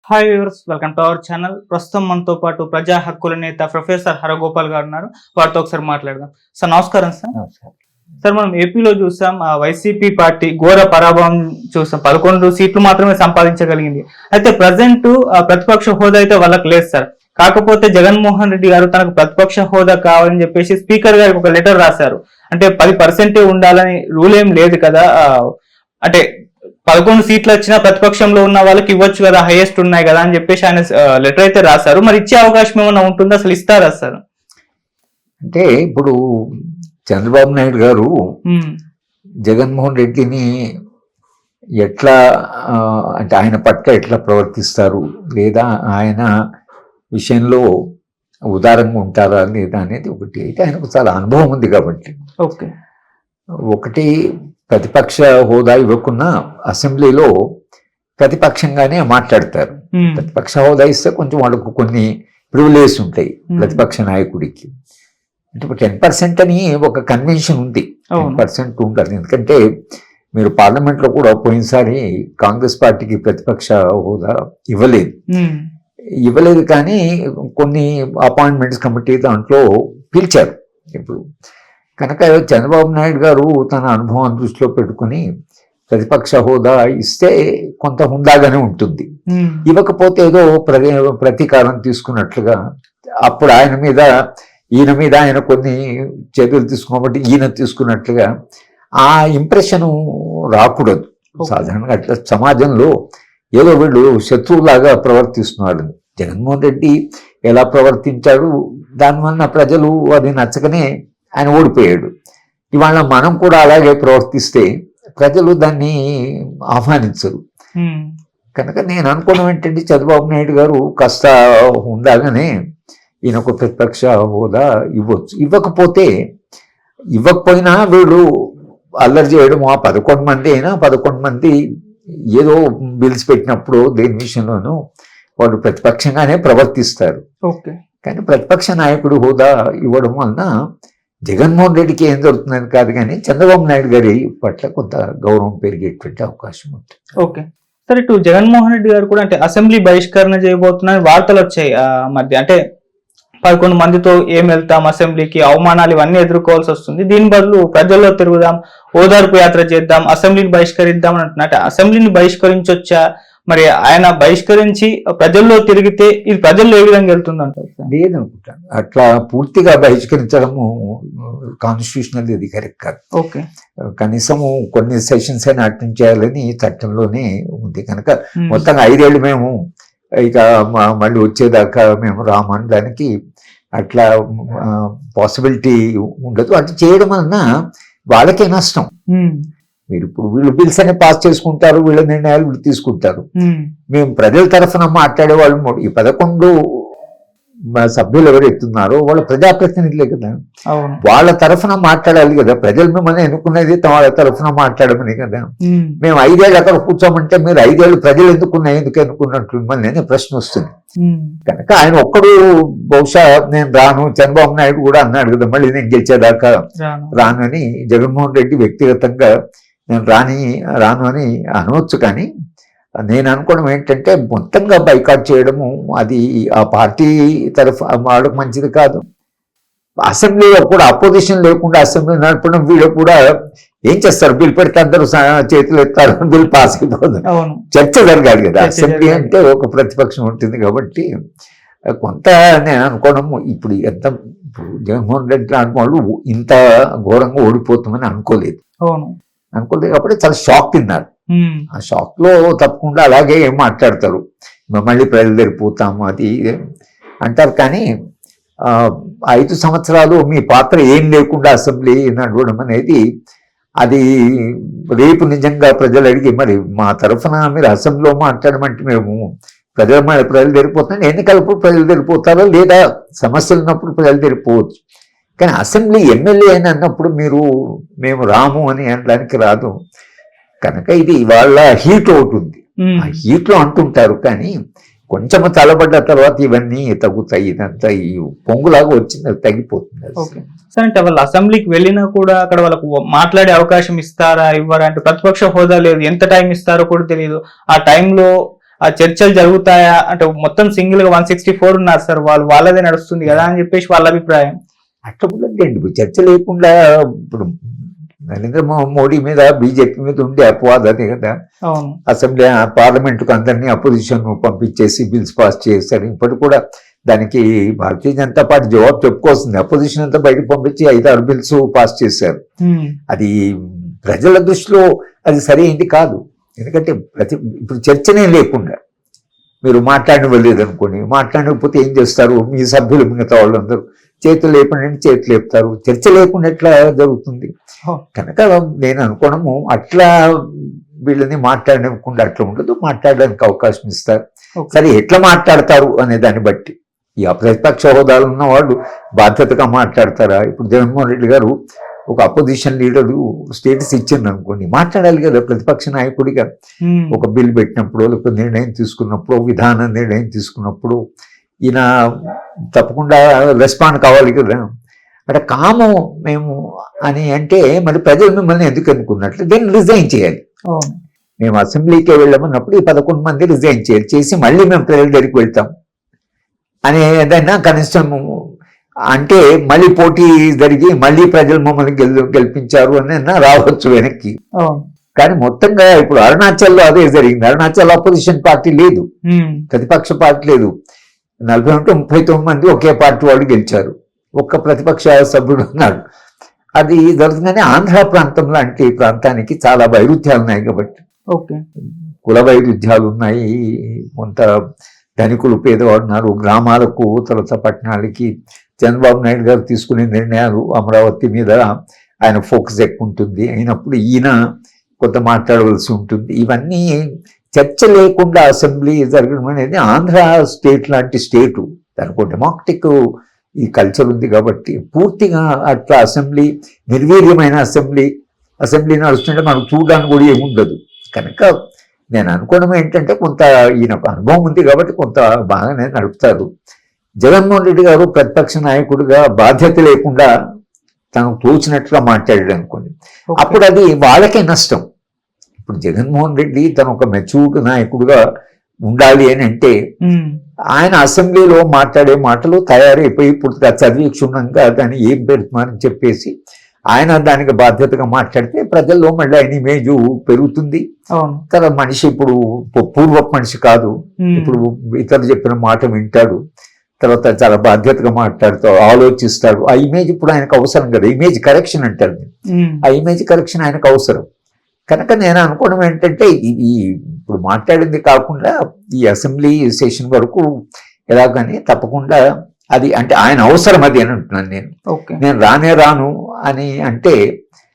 Hi viewers, welcome to our channel. ప్రస్తుతం మనతో పాటు ప్రజా హక్కుల నేత ప్రొఫెసర్ హరగోపాల్ గారు ఉన్నారు. వారితో ఒకసారి మాట్లాడదాం. సార్ నమస్కారం. సార్ మనం ఏపీలో చూసాం, వైసీపీ పార్టీ ఘోర పరాభవం చూసాం. 11 సీట్లు మాత్రమే సంపాదించగలిగింది. అయితే ప్రజెంట్ ప్రతిపక్ష హోదా అయితే వాళ్ళకి లేదు సార్. కాకపోతే జగన్మోహన్ రెడ్డి గారు తనకు ప్రతిపక్ష హోదా కావాలని చెప్పేసి స్పీకర్ గారికి ఒక లెటర్ రాశారు. అంటే 10% ఉండాలని రూల్ ఏం లేదు కదా. అంటే 11 సీట్లు వచ్చినా ప్రతిపక్షంలో ఉన్న వాళ్ళకి ఇవ్వచ్చు కదా, హైయెస్ట్ ఉన్నాయి కదా అని చెప్పేసి ఆయన లెటర్ అయితే రాశారు. మరి ఇచ్చే అవకాశం ఏమైనా ఉంటుందా, అసలు ఇస్తారా సార్? అంటే ఇప్పుడు చంద్రబాబు నాయుడు గారు జగన్మోహన్ రెడ్డిని ఎట్లా అంటే ఆయన పట్ల ఎట్లా ప్రవర్తిస్తారు, లేదా ఆయన విషయంలో ఉదారంగా ఉంటారా లేదా అనేది ఒకటి. అయితే ఆయనకు చాలా అనుభవం ఉంది కాబట్టి ఒకటి ప్రతిపక్ష హోదా ఇవ్వకున్నా అసెంబ్లీలో ప్రతిపక్షంగానే మాట్లాడతారు. ప్రతిపక్ష హోదా ఇస్తే కొంచెం వాళ్ళకు కొన్ని ప్రివిలేజ్ ఉంటాయి ప్రతిపక్ష నాయకుడికి. అంటే 10% అని ఒక కన్వెన్షన్ ఉంది, 10% ఉంటారు. ఎందుకంటే మీరు పార్లమెంట్లో కూడా పోయినసారి కాంగ్రెస్ పార్టీకి ప్రతిపక్ష హోదా ఇవ్వలేదు కానీ కొన్ని అపాయింట్మెంట్స్ కమిటీ దాంట్లో పిలిచారు. ఇప్పుడు కనుక చంద్రబాబు నాయుడు గారు తన అనుభవం దృష్టిలో పెట్టుకుని ప్రతిపక్ష హోదా ఇస్తే కొంత హుందాగానే ఉంటుంది. ఇవ్వకపోతే ఏదో ప్రతీకారం తీసుకున్నట్లుగా, అప్పుడు ఈయన మీద ఆయన కొన్ని చర్యలు తీసుకోబట్టి ఈయన తీసుకున్నట్లుగా ఆ ఇంప్రెషన్ రాకూడదు. సాధారణంగా అట్లా సమాజంలో ఏదో వీళ్ళు శత్రువులాగా ప్రవర్తిస్తున్నాడు. జగన్మోహన్ రెడ్డి ఎలా ప్రవర్తించాడు, దానివల్ల ప్రజలు అది నచ్చకనే ఆయన ఓడిపోయాడు. ఇవాళ మనం కూడా అలాగే ప్రవర్తిస్తే ప్రజలు దాన్ని ఆహ్వానించరు. కనుక నేను అనుకోవడం ఏంటంటే చంద్రబాబు నాయుడు గారు కాస్త ఉండాగానే ఈయనకు ప్రతిపక్ష హోదా ఇవ్వచ్చు. ఇవ్వకపోయినా వీళ్ళు అల్లరి చేయడం, 11 మంది అయినా 11 మంది ఏదో బిల్స్ పెట్టినప్పుడు దేని విషయంలోనూ వాళ్ళు ప్రతిపక్షంగానే ప్రవర్తిస్తారు. కానీ ప్రతిపక్ష నాయకుడు హోదా ఇవ్వడం వలన జగన్మోహన్ రెడ్డికి ఏం జరుగుతుందని కాదు, కానీ చంద్రబాబు నాయుడు గారి పట్ల కొంత గౌరవం పెరిగేటువంటి అవకాశం ఉంటుంది. ఓకే సరే, ఇటు జగన్మోహన్ రెడ్డి గారు కూడా అంటే అసెంబ్లీ బహిష్కరణ చేయబోతున్నారని వార్తలు వచ్చాయి మధ్య. అంటే 11 మందితో ఏం వెళ్తాం అసెంబ్లీకి, అవమానాలు ఇవన్నీ ఎదుర్కోవాల్సి వస్తుంది. దీని బదులు ప్రజల్లో తిరుగుదాం, ఓదార్పు యాత్ర చేద్దాం, అసెంబ్లీని బహిష్కరిద్దాం అని అంటున్నట్టు అసెంబ్లీని బహిష్కరించొచ్చా? మరి ఆయన బహిష్కరించి ప్రజల్లో తిరిగితే ఇది ప్రజల్లో ఏ విధంగా వెళ్తుంది అంటారు? లేదనుకుంటాను, అట్లా పూర్తిగా బహిష్కరించడము కాన్స్టిట్యూషనల్ ఇది కరెక్ట్ కాదు. ఓకే, కనీసము కొన్ని సెషన్స్ అయినా అటెండ్ చేయాలని చట్టంలోనే ఉంది. కనుక మొత్తంగా 5 ఏళ్ళు మేము ఇక మళ్ళీ వచ్చేదాకా మేము రామనడానికి అట్లా పాసిబిలిటీ ఉండదు. అట్లా చేయడం వలన వాళ్ళకే నష్టం. మీరు ఇప్పుడు వీళ్ళు బిల్స్ అనే పాస్ చేసుకుంటారు, వీళ్ళ నిర్ణయాలు వీళ్ళు తీసుకుంటారు. మేము ప్రజల తరఫున మాట్లాడే వాళ్ళు ఈ 11 సభ్యులు ఎవరు ఎత్తున్నారో వాళ్ళు ప్రజాప్రతినిధులే కదా, వాళ్ళ తరఫున మాట్లాడాలి కదా. ప్రజలు మిమ్మల్ని ఎన్నుకునేది వాళ్ళ తరఫున మాట్లాడమని కదా. మేము 5 ఏళ్ళు అక్కడ కూర్చోమంటే మీరు 5 ఏళ్ళు ప్రజలు ఎందుకు ఎన్నుకున్నట్లు మిమ్మల్ని అనే ప్రశ్న వస్తుంది. కనుక ఆయన ఒక్కడు బహుశా నేను రాను, చంద్రబాబు నాయుడు కూడా అన్నాడు కదా మళ్ళీ నేను గెలిచేదాకా రాను అని. జగన్మోహన్ రెడ్డి వ్యక్తిగతంగా నేను రాను అని అనవచ్చు. కానీ నేను అనుకోవడం ఏంటంటే మొత్తంగా బైకాట్ చేయడము అది ఆ పార్టీ తరఫు వాళ్ళకు మంచిది కాదు. అసెంబ్లీలో కూడా అపోజిషన్ లేకుండా అసెంబ్లీ నడపడం, వీళ్ళు కూడా ఏం చేస్తారు, బిల్ పెడితే అందరూ చేతులు ఎత్తారు, బిల్ పాస్ అయిపోతుంది. చర్చ జరగాలి కదా. అసెంబ్లీ అంటే ఒక ప్రతిపక్షం ఉంటుంది కాబట్టి కొంత నేను అనుకోవడము ఇప్పుడు జగన్మోహన్ రెడ్డి లాంటి వాళ్ళు ఇంత ఘోరంగా ఓడిపోతామని అనుకోలేదు కాబట్టి చాలా షాక్ తిన్నారు. ఆ షాక్ లో తప్పకుండా అలాగే ఏం మాట్లాడతారు, మళ్ళీ ప్రజలు తెరిపోతాము అది అంటారు. కానీ 5 సంవత్సరాలు మీ పాత్ర ఏం లేకుండా అసెంబ్లీ నడవడం అనేది అది రేపు నిజంగా ప్రజలు అడిగి మరి మా తరఫున మీరు అసెంబ్లీలో మాట్లాడమంటే మేము ప్రజలు తెరిపోతాం, ఎన్నికలప్పుడు ప్రజలు తెరిపోతారో లేదా సమస్యలు ఉన్నప్పుడు ప్రజలు తెరిపోవచ్చు. కానీ అసెంబ్లీ ఎమ్మెల్యే అని అన్నప్పుడు మేము రాము అని అనడానికి రాదు. కనుక ఇది వాళ్ళ హీట్ ఒకటి ఉంది, ఆ హీట్ లో అంటుంటారు. కానీ కొంచెం తలబడ్డ తర్వాత ఇవన్నీ తగ్గుతాయి, ఇదంతా ఈ పొంగులాగా వచ్చింది తగ్గిపోతుంది. సార్ అంటే వాళ్ళు అసెంబ్లీకి వెళ్ళినా కూడా అక్కడ వాళ్ళకు మాట్లాడే అవకాశం ఇస్తారా ఇవ్వరా అంటే ప్రతిపక్ష హోదా లేదు, ఎంత టైం ఇస్తారో కూడా తెలియదు. ఆ టైంలో ఆ చర్చలు జరుగుతాయా అంటే మొత్తం సింగిల్ గా 164 ఉన్నారు సార్, వాళ్ళదే నడుస్తుంది కదా అని చెప్పేసి వాళ్ళ అభిప్రాయం. అట్లా ఉండదండి. ఇప్పుడు చర్చ లేకుండా ఇప్పుడు నరేంద్ర మోడీ మీద బీజేపీ మీద ఉండే అపవాదం అదే కదా. అవును. అసెంబ్లీ పార్లమెంటుకు అందరినీ అపోజిషన్ పంపించేసి బిల్స్ పాస్ చేస్తారు. ఇప్పటి కూడా దానికి భారతీయ జనతా పార్టీ జవాబు చెప్పుకోవాల్సింది. అపోజిషన్ అంతా బయటకు పంపించి 5-6 బిల్స్ పాస్ చేశారు. అది ప్రజల దృష్టిలో అది సరైనది కాదు. ఎందుకంటే ఇప్పుడు చర్చనే లేకుండా మీరు మాట్లాడలేదు అనుకోండి, మాట్లాడకపోతే ఏం చేస్తారు? మీ సభ్యులు మిగతా వాళ్ళందరూ చేతులు లేకుండా చేతులు లేపుతారు. చర్చ లేకుండా ఎట్లా జరుగుతుంది? కనుక నేను అనుకోవడము అట్లా వీళ్ళని మాట్లాడకుండా అట్లా ఉండదు, మాట్లాడడానికి అవకాశం ఇస్తారు. సరే ఎట్లా మాట్లాడతారు అనే దాన్ని బట్టి ఈ ప్రతిపక్ష హోదాలు ఉన్న వాళ్ళు బాధ్యతగా మాట్లాడతారా? ఇప్పుడు జగన్మోహన్ రెడ్డి గారు ఒక అపోజిషన్ లీడరు స్టేటస్ ఇచ్చింది అనుకోండి, మాట్లాడాలి కదా ప్రతిపక్ష నాయకుడిగా. ఒక బిల్ పెట్టినప్పుడు, లేకపోతే నిర్ణయం తీసుకున్నప్పుడు, విధాన నిర్ణయం తీసుకున్నప్పుడు ఈయన తప్పకుండా రెస్పాండ్ కావాలి కదా. అంటే కాము మేము అని అంటే మరి ప్రజలు మిమ్మల్ని ఎందుకు అనుకున్నట్లు దీన్ని రిజైన్ చేయాలి. మేము అసెంబ్లీకి వెళ్ళమన్నప్పుడు ఈ 11 మంది రిజైన్ చేయాలి, చేసి మళ్ళీ మేము ప్రజల దగ్గరికి వెళ్తాం అని ఏదైనా కనీసం అంటే మళ్ళీ పోటీ జరిగి మళ్ళీ ప్రజలు మమ్మల్ని గెలిపించారు అని రావచ్చు వెనక్కి. కానీ మొత్తంగా ఇప్పుడు అరుణాచల్లో అదే జరిగింది. అరుణాచల్ అపోజిషన్ పార్టీ లేదు, ప్రతిపక్ష పార్టీ లేదు. 40-39 మంది ఒకే పార్టీ వాళ్ళు గెలిచారు, ఒక్క ప్రతిపక్ష సభ్యుడు ఉన్నాడు. అది జరుగుతుందని ఆంధ్ర ప్రాంతం లాంటి ప్రాంతానికి చాలా వైరుధ్యాలు ఉన్నాయి కాబట్టి, కుల వైరుధ్యాలు ఉన్నాయి, కొంత ధనికులు పేదవాడు ఉన్నారు. గ్రామాలకు తర్వాత పట్టణాలకి చంద్రబాబు నాయుడు గారు తీసుకునే నిర్ణయాలు అమరావతి మీద ఆయన ఫోకస్ ఎక్కువ ఉంటుంది. అయినప్పుడు ఈయన కొంత మాట్లాడవలసి ఉంటుంది. ఇవన్నీ చర్చ లేకుండా అసెంబ్లీ జరగడం అనేది ఆంధ్ర స్టేట్ లాంటి స్టేటు, దానికి డెమోక్రటిక్ ఈ కల్చర్ ఉంది కాబట్టి పూర్తిగా అట్లా అసెంబ్లీ నిర్వీర్యమైన అసెంబ్లీ నడుస్తుంటే మనకు చూడడానికి కూడా ఏముండదు. కనుక నేను అనుకోవడం ఏంటంటే కొంత ఈయనకు అనుభవం ఉంది కాబట్టి కొంత బాగానే నడుపుతారు. జగన్మోహన్ రెడ్డి గారు ప్రతిపక్ష నాయకుడిగా బాధ్యత లేకుండా తనకు తోచినట్లుగా మాట్లాడాడు అనుకోండి, అప్పుడు అది వాళ్ళకే నష్టం. ఇప్పుడు జగన్మోహన్ రెడ్డి తను ఒక మెచ్యూర్డ్ నాయకుడిగా ఉండాలి అని అంటే ఆయన అసెంబ్లీలో మాట్లాడే మాటలు తయారైపోయి పూర్తిగా చదివి క్షుణ్ణంగా దాన్ని ఏం పెడుతున్నారని చెప్పేసి ఆయన దానికి బాధ్యతగా మాట్లాడితే ప్రజల్లో మళ్ళీ ఆయన ఇమేజ్ పెరుగుతుంది. తర్వాత మనిషి ఇప్పుడు పూర్వపు మనిషి కాదు, ఇప్పుడు ఇతరులు చెప్పిన మాట వింటాడు, తర్వాత చాలా బాధ్యతగా మాట్లాడుతాడు, ఆలోచిస్తాడు. ఆ ఇమేజ్ ఇప్పుడు ఆయనకు అవసరం కదా, ఇమేజ్ కరెక్షన్ అంటారు. ఆ ఇమేజ్ కరెక్షన్ ఆయనకు అవసరం. కనుక నేను అనుకోవడం ఏంటంటే ఈ ఇప్పుడు మాట్లాడింది కాకుండా ఈ అసెంబ్లీ సెషన్ వరకు ఎలాగని తప్పకుండా అది అంటే ఆయన అవసరం అది అని అంటున్నాను నేను. నేను రాను అని అంటే